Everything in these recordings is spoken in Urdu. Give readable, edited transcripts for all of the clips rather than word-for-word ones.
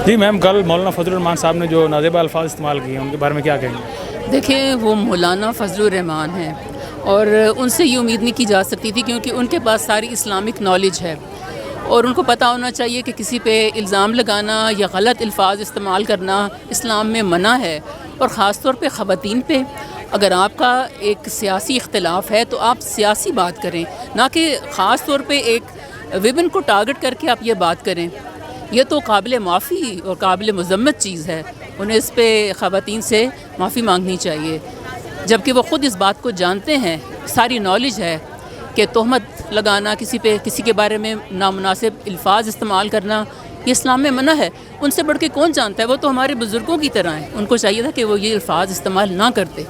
جی میم، کل مولانا فضل الرحمان صاحب نے جو نازیبہ الفاظ استعمال کیے ہیں ان کے بارے میں کیا کہیں گے؟ دیکھیں، وہ مولانا فضل الرحمان ہیں اور ان سے یہ امید نہیں کی جا سکتی تھی کیونکہ ان کے پاس ساری اسلامک نالج ہے اور ان کو پتہ ہونا چاہیے کہ کسی پہ الزام لگانا یا غلط الفاظ استعمال کرنا اسلام میں منع ہے، اور خاص طور پہ خواتین پہ اگر آپ کا ایک سیاسی اختلاف ہے تو آپ سیاسی بات کریں، نہ کہ خاص طور پہ ایک ویمن کو ٹارگٹ کر کے آپ یہ بات کریں۔ یہ تو قابل معافی اور قابل مذمت چیز ہے، انہیں اس پہ خواتین سے معافی مانگنی چاہیے، جبکہ وہ خود اس بات کو جانتے ہیں، ساری نالج ہے کہ تہمت لگانا کسی پہ، کسی کے بارے میں نامناسب الفاظ استعمال کرنا یہ اسلام میں منع ہے۔ ان سے بڑھ کے کون جانتا ہے؟ وہ تو ہمارے بزرگوں کی طرح ہیں، ان کو چاہیے تھا کہ وہ یہ الفاظ استعمال نہ کرتے۔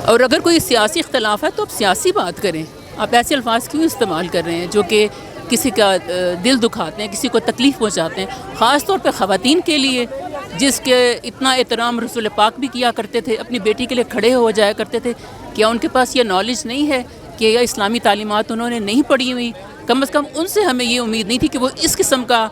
اور اگر کوئی سیاسی اختلاف ہے تو آپ سیاسی بات کریں، آپ ایسے الفاظ کیوں استعمال کر رہے ہیں جو کہ کسی کا دل دکھاتے ہیں، کسی کو تکلیف پہنچاتے ہیں، خاص طور پہ خواتین کے لیے جس کے اتنا احترام رسول پاک بھی کیا کرتے تھے، اپنی بیٹی کے لیے کھڑے ہو جایا کرتے تھے۔ کیا ان کے پاس یہ نالج نہیں ہے کہ یہ اسلامی تعلیمات انہوں نے نہیں پڑھی ہوئی؟ کم از کم ان سے ہمیں یہ امید نہیں تھی کہ وہ اس قسم کا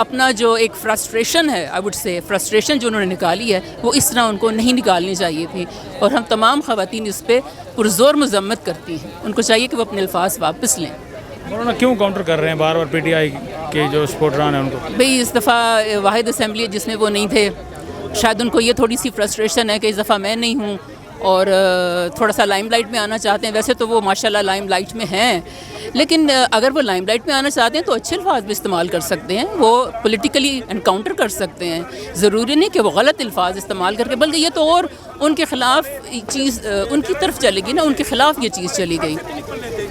اپنا جو ایک فرسٹریشن ہے، آئی وڈ سے فرسٹریشن جو انہوں نے نکالی ہے، وہ اس طرح ان کو نہیں نکالنی چاہیے تھی، اور ہم تمام خواتین اس پہ پرزور مذمت کرتی ہیں۔ ان کو چاہیے کہ وہ اپنے الفاظ واپس لیں۔ مولانا کیوں کاؤنٹر کر رہے ہیں بار بار پی ٹی آئی کے جو سپورٹران ہیں ان کو؟ بھئی اس دفعہ واحد اسمبلی جس میں وہ نہیں تھے، شاید ان کو یہ تھوڑی سی فرسٹریشن ہے کہ اس دفعہ میں نہیں ہوں اور تھوڑا سا لائم لائٹ میں آنا چاہتے ہیں۔ ویسے تو وہ ماشاءاللہ لائم لائٹ میں ہیں، لیکن اگر وہ لائم لائٹ میں آنا چاہتے ہیں تو اچھے الفاظ بھی استعمال کر سکتے ہیں، وہ پولیٹیکلی انکاؤنٹر کر سکتے ہیں۔ ضروری نہیں کہ وہ غلط الفاظ استعمال کر کے، بلکہ یہ تو اور ان کے خلاف چیز ان کی طرف چلے گی نا، ان کے خلاف یہ چیز چلی گئی،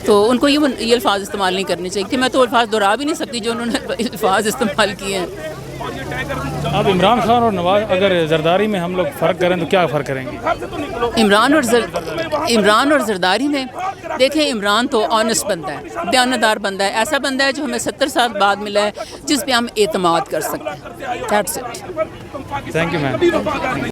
تو ان کو یہ الفاظ استعمال نہیں کرنے چاہیے تھے۔ میں تو الفاظ دہرا بھی نہیں سکتی جو انہوں نے الفاظ استعمال کیے ہیں۔ اب عمران خان اور نواز اگر زرداری میں ہم لوگ فرق کریں تو کیا فرق کریں گے؟ عمران اور زرداری میں دیکھیں، عمران تو آنیسٹ بندہ ہے، دیانتدار بندہ ہے، ایسا بندہ ہے جو ہمیں 70 سال بعد ملا ہے، جس پہ ہم اعتماد کر سکتے ہیں۔ That's it۔ Thank you ma'am.